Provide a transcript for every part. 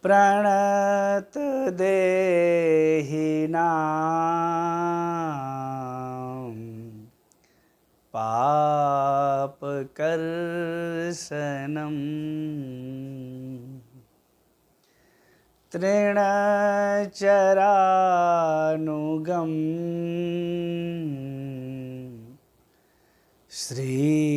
प्रणत देहिनां पापकर्षणम् तृणचरानुगम् श्रीनिकेतनम्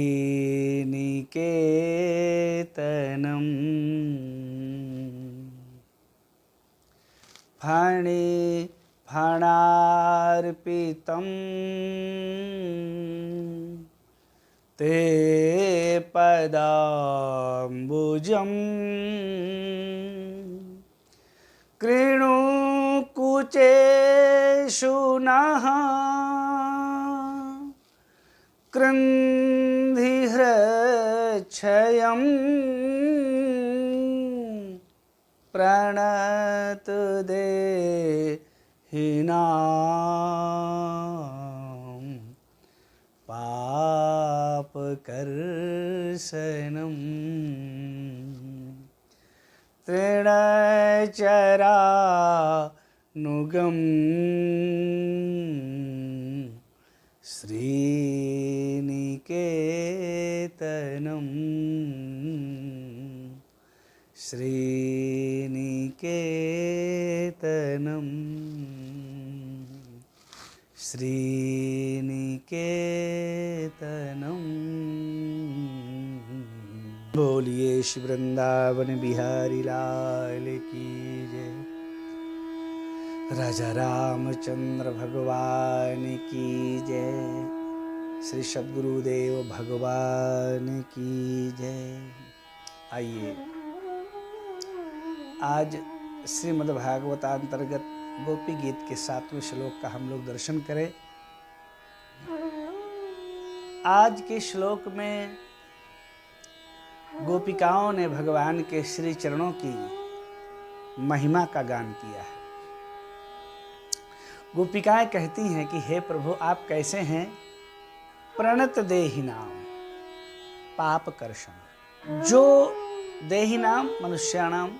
फणार्पितं ते पदाम्बुजम् कृणुकुचेषु नः कृन्धिहृच्छयम् प्रणत देहिनां पापकर्षणम् तृणचरानुगम् श्रीनिकेतनम् श्रीनिकेतनम् श्रीनिकेतनम्। बोलिए श्री वृंदावन बिहारी लाल की जय। राजा रामचंद्र भगवान की जय। श्री सद्गुरुदेव भगवान की जय। आइए आज श्रीमद्भागवतांतर्गत गोपी गीत के 7वें श्लोक का हम लोग दर्शन करें। आज के श्लोक में गोपिकाओं ने भगवान के श्री चरणों की महिमा का गान किया है। गोपिकाएं कहती हैं कि हे प्रभु आप कैसे हैं? प्रणत देहिनाम पाप कर्षण। जो देहिनाम मनुष्याणाम,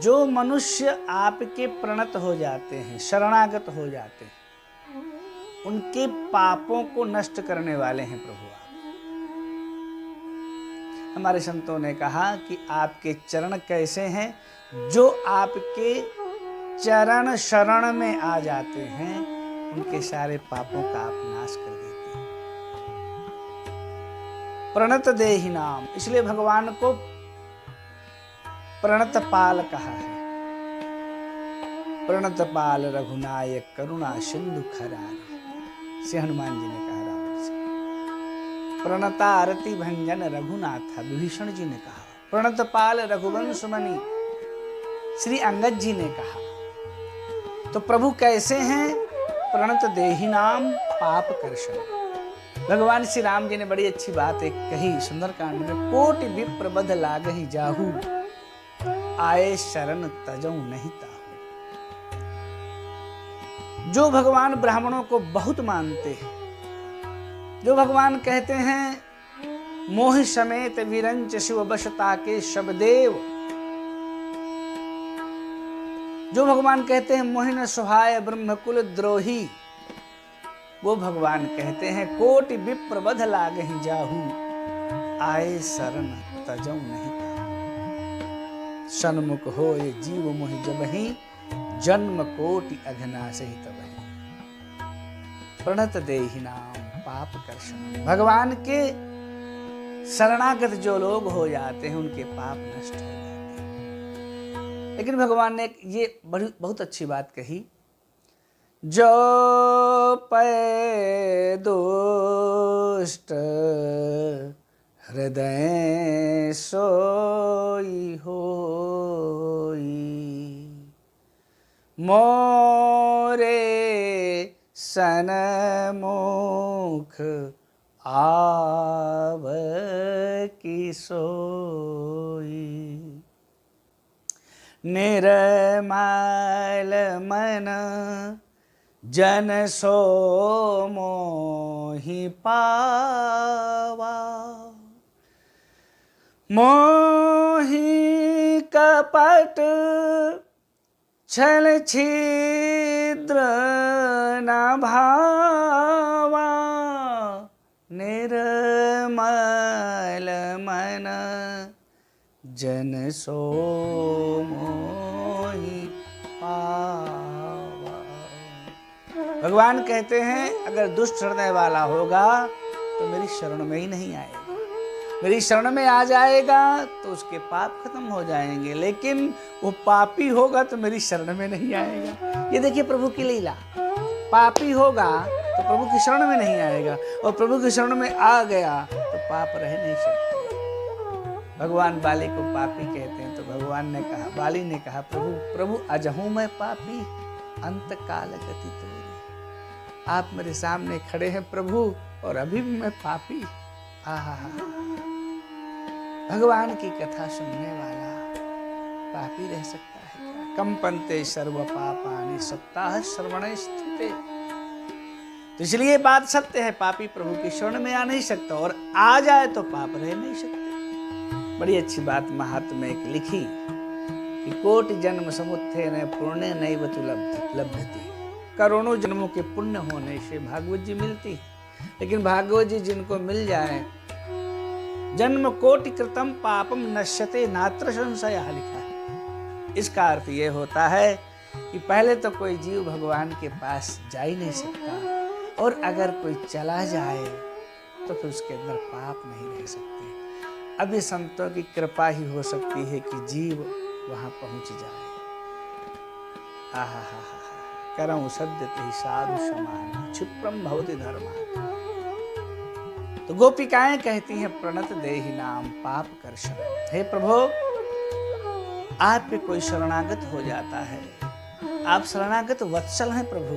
जो मनुष्य आपके प्रणत हो जाते हैं, शरणागत हो जाते हैं, उनके पापों को नष्ट करने वाले हैं प्रभु आप। हमारे संतों ने कहा कि आपके चरण कैसे हैं? जो आपके चरण शरण में आ जाते हैं उनके सारे पापों का आप नाश कर देते हैं। प्रणत देहिनाम, इसलिए भगवान को प्रणत पाल कहा है। प्रणत पाल रघुनायक करुणा सिंधु खरारी, से हनुमान जी ने कहा रावण से। प्रणता आरती भंजन रघुनाथ, विभीषण जी ने कहा। प्रणत पाल रघुवंश मणि, श्री अंगद जी ने कहा। तो प्रभु कैसे हैं? प्रणत देहिनाम पाप कर्षण। भगवान श्री राम जी ने बड़ी अच्छी बात एक कही सुंदरकांड में, कोटि विप्र बध लागहि जाहू, आए शरण तजऊ नहीं ताहू। जो भगवान ब्राह्मणों को बहुत मानते हैं, जो भगवान कहते हैं मोहि समेत विरंच शिव बसता के शबदेव, जो भगवान कहते हैं मोहिन सुहाय ब्रह्मकुल द्रोही, वो भगवान कहते हैं कोटि विप्र बध लागहि जाहू, आए शरण तजऊ नहीं ताहू। सन्मुख होए जीव मोहि जबहि, जन्म कोटि अघनाशहि तबहि। प्रणत देहिनाम पाप कर्षण। भगवान के शरणागत जो लोग हो जाते हैं उनके पाप नष्ट हो जाते हैं। लेकिन भगवान ने ये बहुत अच्छी बात कही, जो पै दुष्ट हृदय सोई होई, मोरे सनमुख आव की सोई। निर्मल मन जन सो मोहि पावा, मोहि कपट छल छिद्र न भावा, निर्मल मन जन सो मोहि पावा। भगवान कहते हैं अगर दुष्ट हृदय वाला होगा तो मेरी शरण में ही नहीं आएगा, मेरी शरण में आ जाएगा तो उसके पाप खत्म हो जाएंगे, लेकिन वो पापी होगा तो मेरी शरण में नहीं आएगा। ये देखिए प्रभु की लीला, पापी होगा तो प्रभु की शरण में नहीं आएगा, और प्रभु की शरण में आ गया तो पाप रह नहीं सकते। भगवान बाली को पापी कहते हैं तो भगवान ने कहा, बाली ने कहा, प्रभु अजहूं मैं पापी अंत काल गति तोरी। आप मेरे सामने खड़े हैं प्रभु और अभी भी मैं पापी। आहा, भगवान की कथा सुनने वाला पापी रह सकता है क्या? कंपन्ते सर्व पापानि सप्ताह श्रवणे स्थिते। तो इसलिए बात सत्य है, पापी प्रभु की शरण में आ नहीं सकता, और आ जाए तो पाप रह नहीं सकते। बड़ी अच्छी बात महात्मा में एक लिखी कि कोटि जन्म समुत्थेन पुण्य नैव तु लभ्यते। करोड़ों जन्मों के पुण्य होने से भागवत जी मिलती, लेकिन भागवत जी जिनको मिल जाए, जन्म कोटि कृतम पापम नश्यते नात्र संशय लिखा है। इसका अर्थ ये होता है कि पहले तो कोई जीव भगवान के पास जा ही नहीं सकता, और अगर कोई चला जाए तो फिर उसके अंदर पाप नहीं रह सकते। अब ये संतों की कृपा ही हो सकती है कि जीव वहां पहुंच जाए। आहा हा हा, करम सद्यते साधु समान क्षिप्रम भवति धर्मा। तो गोपिकाएं कहती हैं प्रणत देहि नाम पाप कर्षण। हे प्रभु, आप पे कोई शरणागत हो जाता है, आप शरणागत वत्सल हैं प्रभु,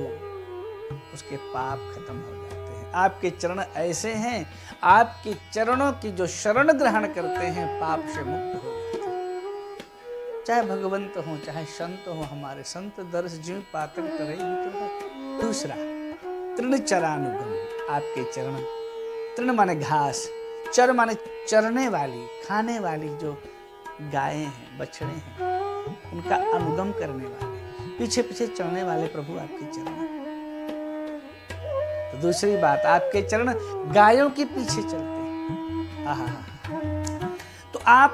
उसके पाप खत्म हो जाते हैं। आपके चरण ऐसे हैं, आपके चरणों की जो शरण ग्रहण करते हैं पाप से मुक्त हो जाते हैं। चाहे भगवंत हो चाहे संत हो, हमारे संत दर्श जीव पातक तरह। दूसरा तृण चरानुगम, आपके चरण, तृण माने घास, चर माने चरने वाली, खाने वाली जो गायें हैं, बछड़े हैं, उनका अनुगम करने वाले, पीछे पीछे चलने वाले प्रभु आपके चरण। तो दूसरी बात, आपके चरण गायों के पीछे चलते हैं। आहा, तो आप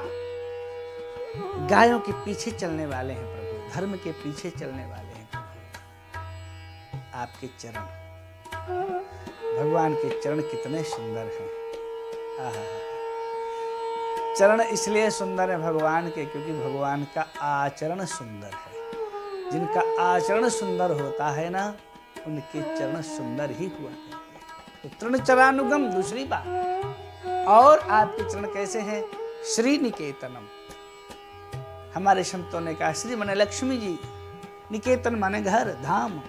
गायों के पीछे चलने वाले हैं प्रभु, धर्म के पीछे चलने वाले हैं प्रभु। आपके चरण, भगवान के चरण कितने सुंदर हैं। आहा, चरण इसलिए सुंदर है भगवान के क्योंकि भगवान का आचरण सुंदर है। जिनका आचरण सुंदर होता है ना, उनके चरण सुंदर ही हुआ करते हैं। तो तृण चरानुगम दूसरी बात। और आपके चरण कैसे हैं? श्री निकेतनम। हमारे संतों ने कहा श्री माने लक्ष्मी जी, निकेतन माने घर, धाम।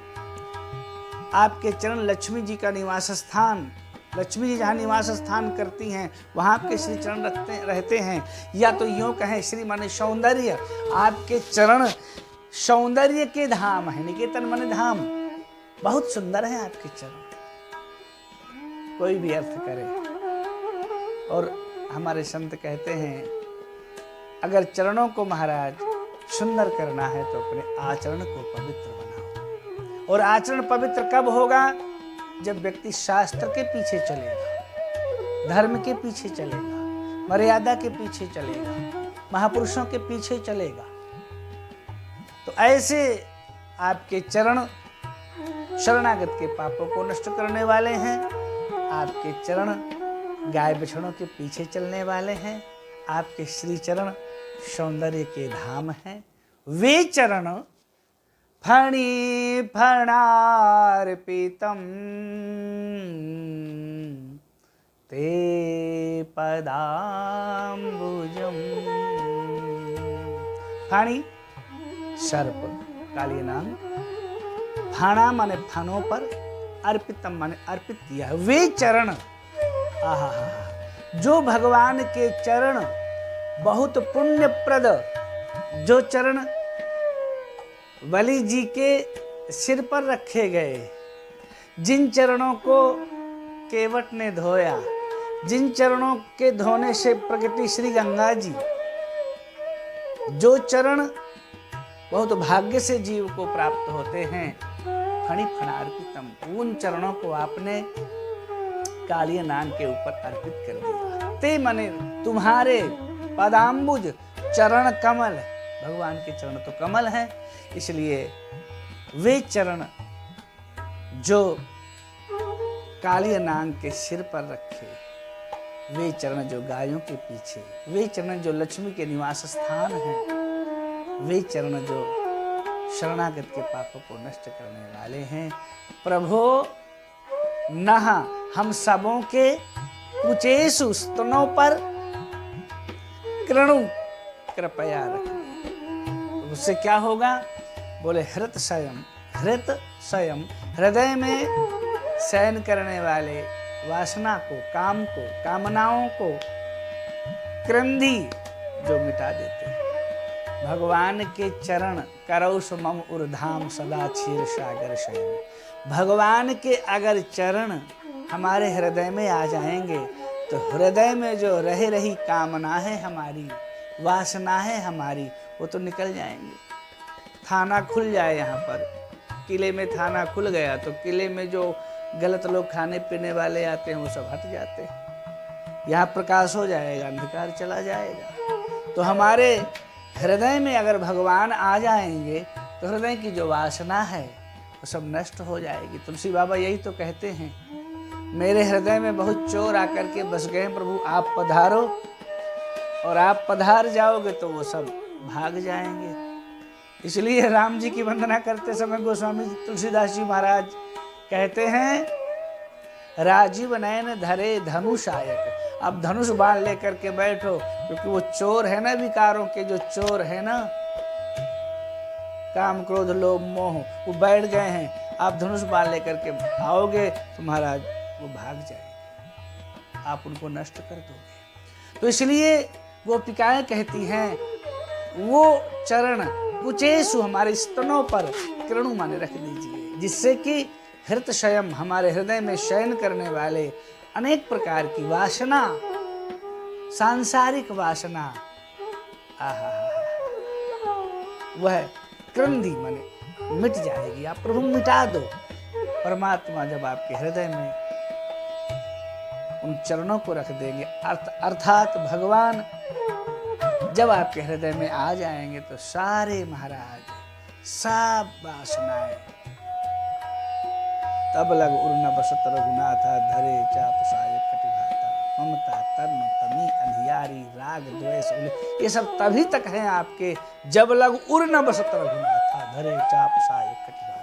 आपके चरण लक्ष्मी जी का निवास स्थान, लक्ष्मी जी जहाँ निवास स्थान करती हैं वहाँ आपके श्री चरण रहते हैं। या तो यूँ कहें श्री माने सौंदर्य, आपके चरण सौंदर्य के धाम है। निकेतन माने धाम, बहुत सुंदर है आपके चरण, कोई भी अर्थ करे। और हमारे संत कहते हैं अगर चरणों को महाराज सुंदर करना है तो अपने आचरण को पवित्र बनाओ। और आचरण पवित्र कब होगा? जब व्यक्ति शास्त्र के पीछे चलेगा, धर्म के पीछे चलेगा, मर्यादा के पीछे चलेगा, महापुरुषों के पीछे चलेगा। तो ऐसे आपके चरण शरणागत के पापों को नष्ट करने वाले हैं। आपके चरण गाय बछड़ों के पीछे चलने वाले हैं। आपके श्री चरण सौंदर्य के धाम हैं। वे चरण फणी फणार्पितम ते पदाम्बुजम। फाणी सर्प, काली नाग, फाना माने फानों पर, अर्पितम माने अर्पित किया। वे चरण, आहा, जो भगवान के चरण बहुत पुण्यप्रद, जो चरण बलि जी के सिर पर रखे गए, जिन चरणों को केवट ने धोया, जिन चरणों के धोने से प्रगति श्री गंगा जी, जो चरण बहुत भाग्य से जीव को प्राप्त होते हैं, फणि फणार्पितम, उन चरणों को आपने कालिया नाग के ऊपर अर्पित कर दिया। ते मने तुम्हारे पदाम्बुज चरण कमल, भगवान के चरण तो कमल हैं, इसलिए वे चरण जो कालिया नाग के सिर पर रखे, वे चरण जो गायों के पीछे, वे चरण जो लक्ष्मी के निवास स्थान हैं, वे चरण जो शरणागत के पापों को नष्ट करने वाले हैं। प्रभो नह हम सबों के कुचेषु स्तनों पर कृणु कृपया रखना। उससे क्या होगा? बोले हृत स्वयं, हृदय में शयन करने वाले वासना को, काम को, कामनाओं को क्रंदी जो मिटा देते हैं। भगवान के चरण करौस मम उर्धाम सदा क्षीर सागर शयन। भगवान के अगर चरण हमारे हृदय में आ जाएंगे तो हृदय में जो रह रही कामना है हमारी, वासना है हमारी, वो तो निकल जाएंगे। थाना खुल जाए, यहाँ पर किले में थाना खुल गया तो किले में जो गलत लोग खाने पीने वाले आते हैं वो सब हट जाते हैं। यहाँ प्रकाश हो जाएगा, अंधकार चला जाएगा। तो हमारे हृदय में अगर भगवान आ जाएंगे तो हृदय की जो वासना है वो सब नष्ट हो जाएगी। तुलसी बाबा यही तो कहते हैं, मेरे हृदय में बहुत चोर आकर के बस गए प्रभु, आप पधारो, और आप पधार जाओगे तो वो सब भाग जाएंगे। इसलिए राम जी की वंदना करते समय गोस्वामी तुलसीदास जी महाराज कहते हैं, राजीव नयन धरे धनुषायक। अब धनुष बाण लेकर के बैठो, क्योंकि वो चोर है ना, विकारों के जो चोर है ना, काम क्रोध लोभ मोह, वो बैठ गए हैं। आप धनुष बाण लेकर के आओगे तो महाराज वो भाग जाएंगे, आप उनको नष्ट कर दोगे। तो इसलिए गोपिकाएं कहती हैं, वो चरण कुचेषु हमारे स्तनों पर कृणु माने रख दीजिए, जिससे कि हृत स्वयं हमारे हृदय में शयन करने वाले अनेक प्रकार की वासना, सांसारिक वासना, वह क्रंदी माने मिट जाएगी। आप प्रभु मिटा दो। परमात्मा जब आपके हृदय में उन चरणों को रख देंगे, अर्थात भगवान जब आपके हृदय में आ जाएंगे तो सारे महाराज सब वासनाएं तब लग उर्न बसत रघुनाथा, धरे चाप साय कटिभाता, ममता तर्म तमी अंधियारी राग द्वेष, ये सब तभी तक हैं आपके जब लग उर्न बसत रघुनाथा, धरे चाप साय कटिभाता,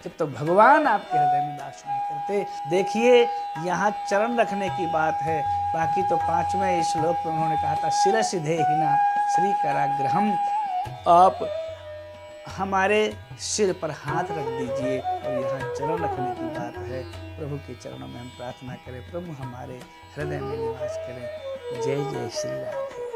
जब तक भगवान आपके हृदय में वास नहीं करते। देखिए यहाँ चरण रखने की बात है, बाकी तो 5वें श्लोक में उन्होंने कहा था शिरसि देहिना श्री कराग्रहम, आप हमारे सिर पर हाथ रख दीजिए। और यहाँ चरण रखने की बात है, प्रभु के चरणों में हम प्रार्थना करें, प्रभु हमारे हृदय में निवास करें। जय जय श्री राधे।